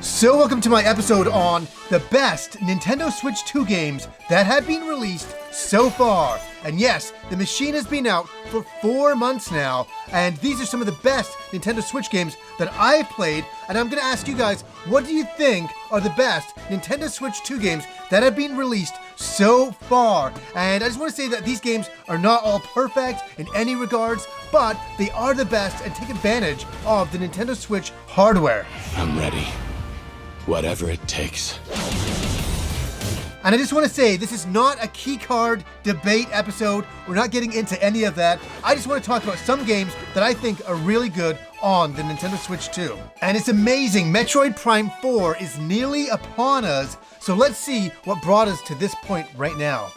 So welcome to my episode on the best Nintendo Switch 2 games that have been released so far. And yes, the machine has been out for 4 months now, and these are some of the best Nintendo Switch games that I've played, and I'm going to ask you guys, what do you think are the best Nintendo Switch 2 games that have been released so far? And I just want to say that these games are not all perfect in any regards, but they are the best and take advantage of the Nintendo Switch hardware. I'm ready. Whatever it takes. And I just want to say, this is not a keycard debate episode. We're not getting into any of that. I just want to talk about some games that I think are really good on the Nintendo Switch 2. And it's amazing, Metroid Prime 4 is nearly upon us, so let's see what brought us to this point right now.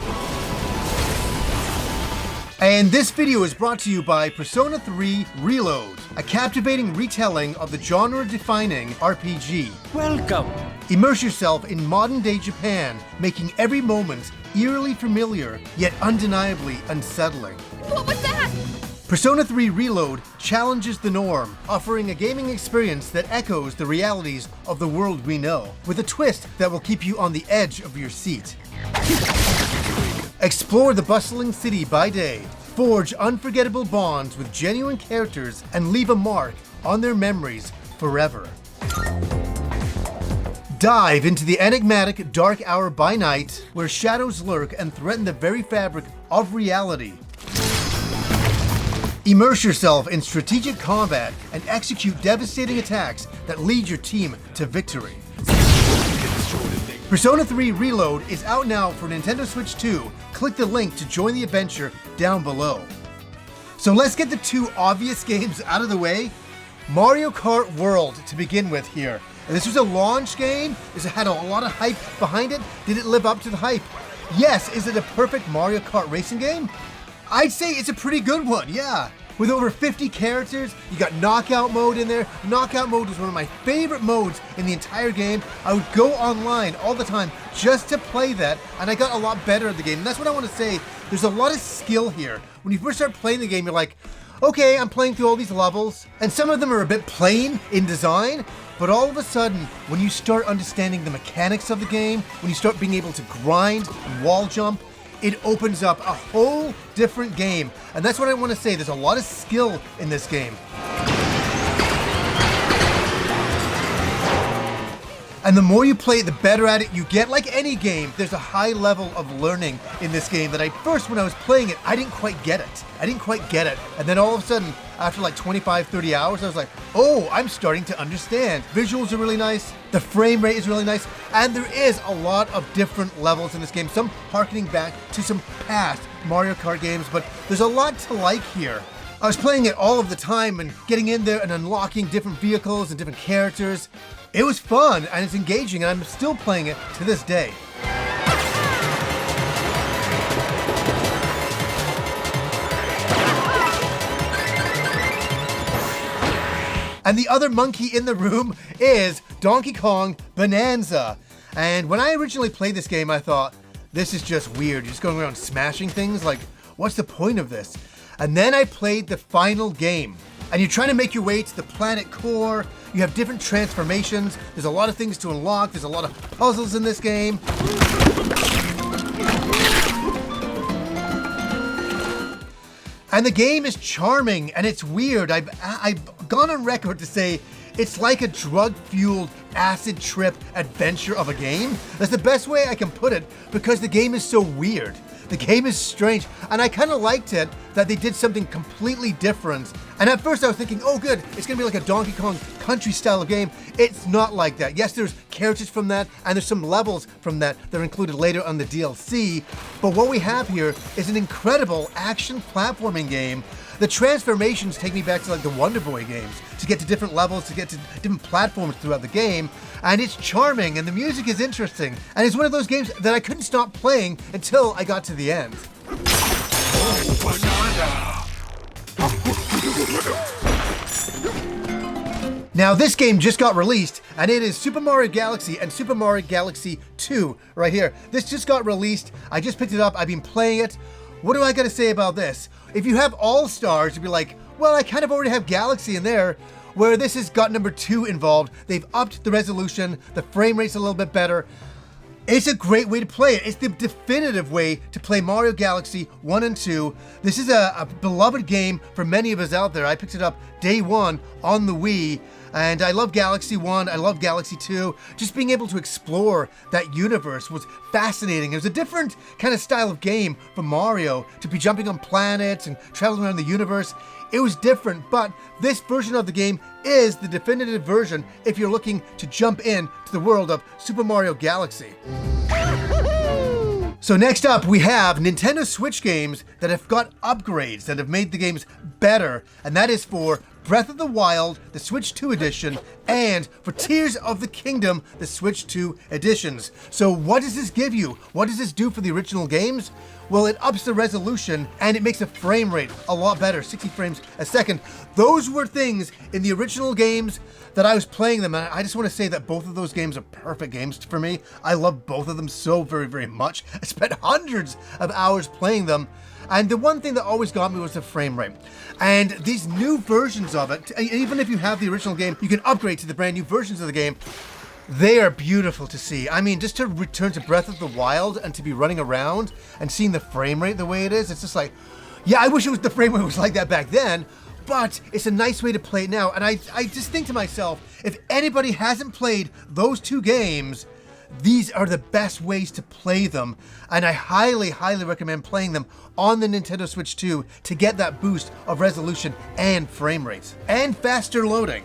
And this video is brought to you by Persona 3 Reload, a captivating retelling of the genre-defining RPG. Welcome! Immerse yourself in modern-day Japan, making every moment eerily familiar, yet undeniably unsettling. What was that? Persona 3 Reload challenges the norm, offering a gaming experience that echoes the realities of the world we know, with a twist that will keep you on the edge of your seat. Explore the bustling city by day, forge unforgettable bonds with genuine characters, and leave a mark on their memories forever. Dive into the enigmatic dark hour by night, where shadows lurk and threaten the very fabric of reality. Immerse yourself in strategic combat and execute devastating attacks that lead your team to victory. Persona 3 Reload is out now for Nintendo Switch 2. Click the link to join the adventure down below. So let's get the two obvious games out of the way. Mario Kart World to begin with here. And this was a launch game. This had a lot of hype behind it. Did it live up to the hype? Yes. Is it a perfect Mario Kart racing game? I'd say it's a pretty good one, yeah. With over 50 characters, you got knockout mode in there. Knockout mode was one of my favorite modes in the entire game. I would go online all the time just to play that, and I got a lot better at the game. And that's what I want to say. There's a lot of skill here. When you first start playing the game, you're like, okay, I'm playing through all these levels, and some of them are a bit plain in design, but all of a sudden, when you start understanding the mechanics of the game, when you start being able to grind and wall jump, it opens up a whole different game. And that's what I want to say. There's a lot of skill in this game. And the more you play it, the better at it you get. Like any game, there's a high level of learning in this game that when I was playing it, I didn't quite get it. And then all of a sudden, after like 25, 30 hours, I was like, oh, I'm starting to understand. Visuals are really nice. The frame rate is really nice. And there is a lot of different levels in this game. Some harkening back to some past Mario Kart games, but there's a lot to like here. I was playing it all of the time and getting in there and unlocking different vehicles and different characters. It was fun and it's engaging, and I'm still playing it to this day. And the other monkey in the room is Donkey Kong Bonanza. And when I originally played this game, I thought, this is just weird. You're just going around smashing things. Like, what's the point of this? And then I played the final game. And you're trying to make your way to the planet core. You have different transformations. There's a lot of things to unlock. There's a lot of puzzles in this game. And the game is charming and it's weird. I've gone on record to say it's like a drug-fueled acid trip adventure of a game. That's the best way I can put it, because the game is so weird. The game is strange, and I kind of liked it that they did something completely different. And at first I was thinking, oh good, it's gonna be like a Donkey Kong Country style of game. It's not like that. Yes, there's characters from that, and there's some levels from that that are included later on the DLC. But what we have here is an incredible action platforming game. The transformations take me back to like the Wonder Boy games, to get to different levels, to get to different platforms throughout the game. And it's charming, and the music is interesting. And it's one of those games that I couldn't stop playing until I got to the end. Now this game just got released, and it is Super Mario Galaxy and Super Mario Galaxy 2 right here. This just got released. I just picked it up. I've been playing it. What do I gotta say about this? If you have All-Stars, you'd be like, well, I kind of already have Galaxy in there. where this has got number 2 involved. They've upped the resolution, the frame rate's a little bit better. It's a great way to play it. It's the definitive way to play Mario Galaxy 1 and 2. This is a beloved game for many of us out there. I picked it up day 1 on the Wii, and I love Galaxy 1, I love Galaxy 2. Just being able to explore that universe was fascinating. It was a different kind of style of game for Mario, to be jumping on planets and traveling around the universe. It was different, but this version of the game is the definitive version if you're looking to jump in to the world of Super Mario Galaxy. So next up, we have Nintendo Switch games that have got upgrades that have made the games better, and that is for Breath of the Wild, the Switch 2 edition, and for Tears of the Kingdom, the Switch 2 editions. So what does this give you? What does this do for the original games? Well, it ups the resolution and it makes the frame rate a lot better, 60 frames a second. Those were things in the original games that I was playing them, and I just want to say that both of those games are perfect games for me. I love both of them so very, very much. I spent hundreds of hours playing them. And the one thing that always got me was the frame rate. And these new versions of it, even if you have the original game, you can upgrade to the brand new versions of the game. They are beautiful to see. I mean, just to return to Breath of the Wild and to be running around and seeing the frame rate the way it is, it's just like, yeah, I wish the frame rate was like that back then, but it's a nice way to play it now. And I just think to myself, if anybody hasn't played those 2 games, these are the best ways to play them, and I highly, highly recommend playing them on the Nintendo Switch 2 to get that boost of resolution and frame rates, and faster loading.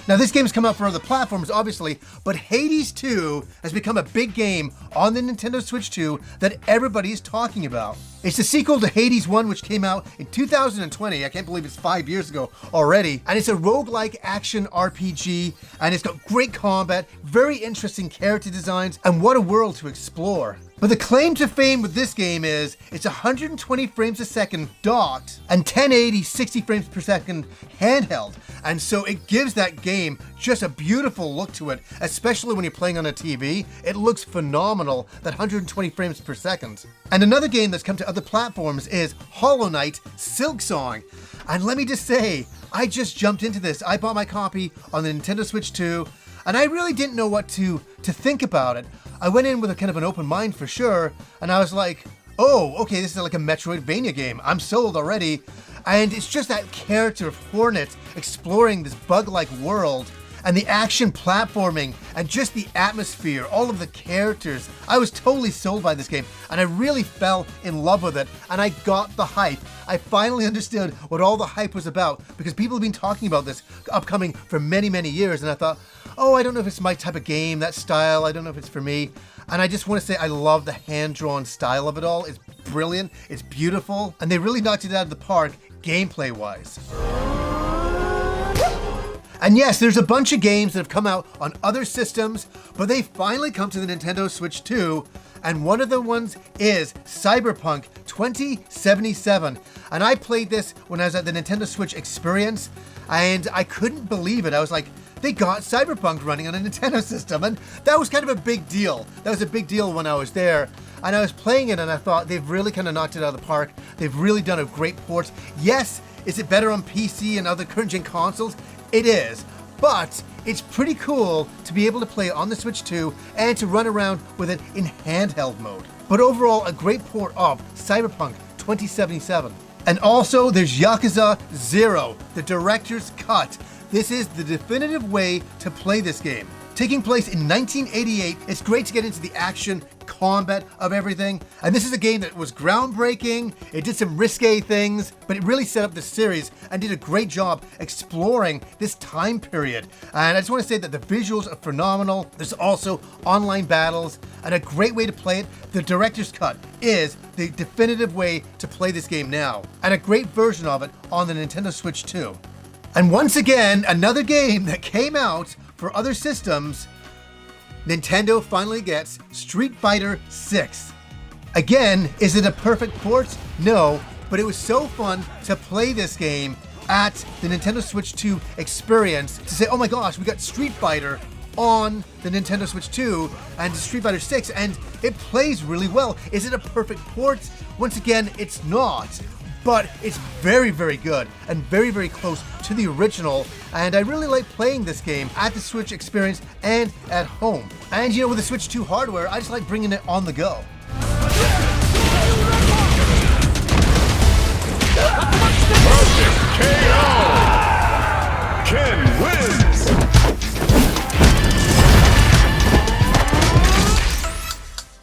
Now this game's come out for other platforms, obviously, but Hades 2 has become a big game on the Nintendo Switch 2 that everybody is talking about. It's the sequel to Hades 1, which came out in 2020. I can't believe it's 5 years ago already. And it's a roguelike action RPG, and it's got great combat, very interesting character designs, and what a world to explore. But the claim to fame with this game is it's 120 frames a second docked and 1080 60 frames per second handheld. And so it gives that game just a beautiful look to it, especially when you're playing on a TV. It looks phenomenal, that 120 frames per second. And another game that's come to other platforms is Hollow Knight Silksong. And let me just say, I just jumped into this. I bought my copy on the Nintendo Switch 2, and I really didn't know what to think about it. I went in with a kind of an open mind for sure, and I was like, oh, okay, this is like a Metroidvania game. I'm sold already. And it's just that character of Hornet exploring this bug-like world, and the action platforming, and just the atmosphere, all of the characters. I was totally sold by this game, and I really fell in love with it, and I got the hype. I finally understood what all the hype was about, because people have been talking about this upcoming for many, many years, and I thought, oh, I don't know if it's my type of game, that style, I don't know if it's for me. And I just want to say I love the hand-drawn style of it all. It's brilliant, it's beautiful, and they really knocked it out of the park gameplay-wise. And yes, there's a bunch of games that have come out on other systems, but they finally come to the Nintendo Switch 2, and one of the ones is Cyberpunk 2077. And I played this when I was at the Nintendo Switch Experience, and I couldn't believe it. I was like, they got Cyberpunk running on a Nintendo system, and that was kind of a big deal. That was a big deal when I was there. And I was playing it, and I thought, they've really kind of knocked it out of the park. They've really done a great port. Yes, is it better on PC and other current-gen consoles? It is, but it's pretty cool to be able to play it on the Switch 2 and to run around with it in handheld mode. But overall, a great port of Cyberpunk 2077. And also, there's Yakuza 0, the director's cut. This is the definitive way to play this game. Taking place in 1988, it's great to get into the action, combat of everything. And this is a game that was groundbreaking, it did some risque things, but it really set up the series and did a great job exploring this time period. And I just want to say that the visuals are phenomenal. There's also online battles, and a great way to play it. The director's cut is the definitive way to play this game now, and a great version of it on the Nintendo Switch 2. And once again, another game that came out for other systems, Nintendo finally gets Street Fighter 6. Again, is it a perfect port? No, but it was so fun to play this game, at the Nintendo Switch 2 experience to say, oh my gosh, we got Street Fighter on the Nintendo Switch 2 and Street Fighter 6, and it plays really well. Is it a perfect port? Once again, it's not. But it's very, very good and very, very close to the original. And I really like playing this game at the Switch experience and at home. And you know, with the Switch 2 hardware, I just like bringing it on the go. Perfect KO! Ken wins!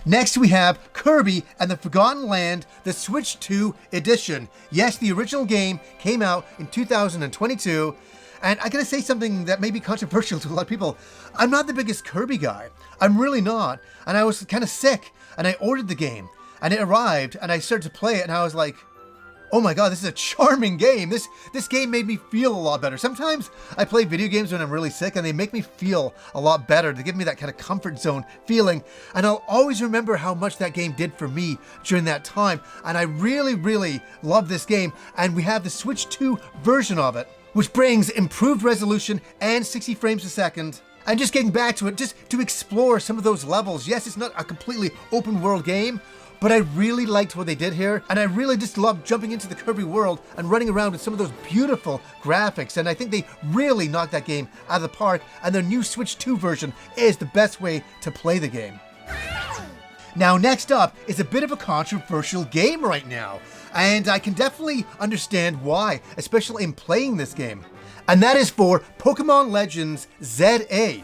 Next we have Kirby and the Forgotten Land, the Switch 2 edition. Yes, the original game came out in 2022, and I gotta say something that may be controversial to a lot of people. I'm not the biggest Kirby guy. I'm really not. And I was kind of sick, and I ordered the game, and it arrived, and I started to play it, and I was like, oh my god, this is a charming game. This game made me feel a lot better. Sometimes I play video games when I'm really sick and they make me feel a lot better. They give me that kind of comfort zone feeling. And I'll always remember how much that game did for me during that time. And I really, really love this game. And we have the Switch 2 version of it, which brings improved resolution and 60 frames a second. And just getting back to it, just to explore some of those levels. Yes, it's not a completely open world game, but I really liked what they did here, and I really just loved jumping into the Kirby world and running around with some of those beautiful graphics, and I think they really knocked that game out of the park, and their new Switch 2 version is the best way to play the game. Now, next up is a bit of a controversial game right now, and I can definitely understand why, especially in playing this game, and that is for Pokemon Legends ZA.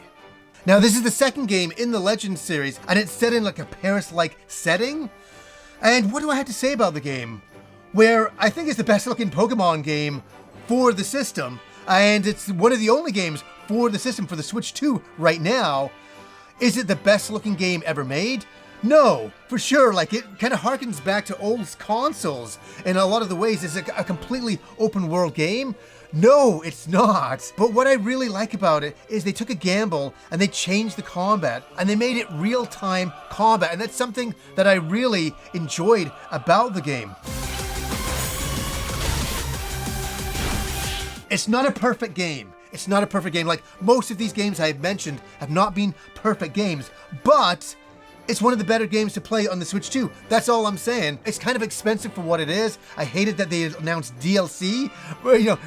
Now, this is the second game in the Legends series, and it's set in like a Paris-like setting. And what do I have to say about the game? Where I think it's the best looking Pokemon game for the system, and it's one of the only games for the system for the Switch 2 right now. Is it the best looking game ever made? No, for sure. Like, it kind of harkens back to old consoles in a lot of the ways. It's a completely open world game. No, it's not. But what I really like about it is they took a gamble and they changed the combat and they made it real-time combat, and that's something that I really enjoyed about the game. It's not a perfect game. It's not a perfect game. Like most of these games I've mentioned have not been perfect games, but it's one of the better games to play on the Switch 2. That's all I'm saying. It's kind of expensive for what it is. I hated that they announced DLC,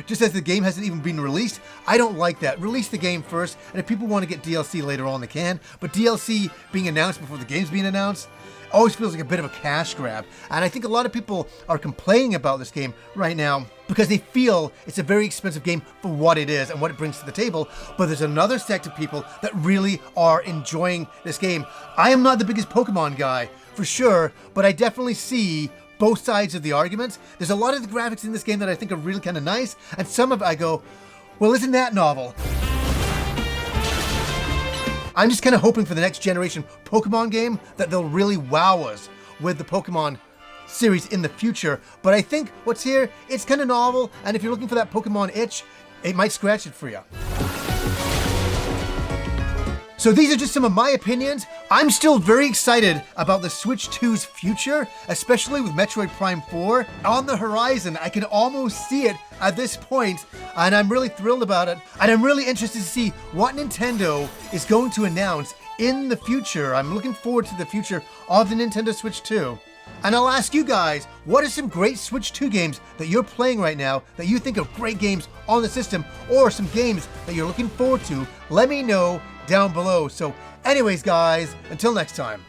just as the game hasn't even been released. I don't like that. Release the game first, and if people want to get DLC later on, they can. But DLC being announced before the game's being announced always feels like a bit of a cash grab. And I think a lot of people are complaining about this game right now because they feel it's a very expensive game for what it is and what it brings to the table. But there's another sect of people that really are enjoying this game. I am not the biggest Pokemon guy, for sure, but I definitely see both sides of the arguments. There's a lot of the graphics in this game that I think are really kind of nice, and some of it I go, well, isn't that novel? I'm just kind of hoping for the next generation Pokemon game that they'll really wow us with the Pokemon series in the future. But I think what's here, it's kind of novel, and if you're looking for that Pokemon itch, it might scratch it for you. So these are just some of my opinions. I'm still very excited about the Switch 2's future, especially with Metroid Prime 4 on the horizon. I can almost see it at this point, and I'm really thrilled about it. And I'm really interested to see what Nintendo is going to announce in the future. I'm looking forward to the future of the Nintendo Switch 2. And I'll ask you guys, what are some great Switch 2 games that you're playing right now that you think are great games on the system, or some games that you're looking forward to? Let me know down below. So anyways, guys, until next time.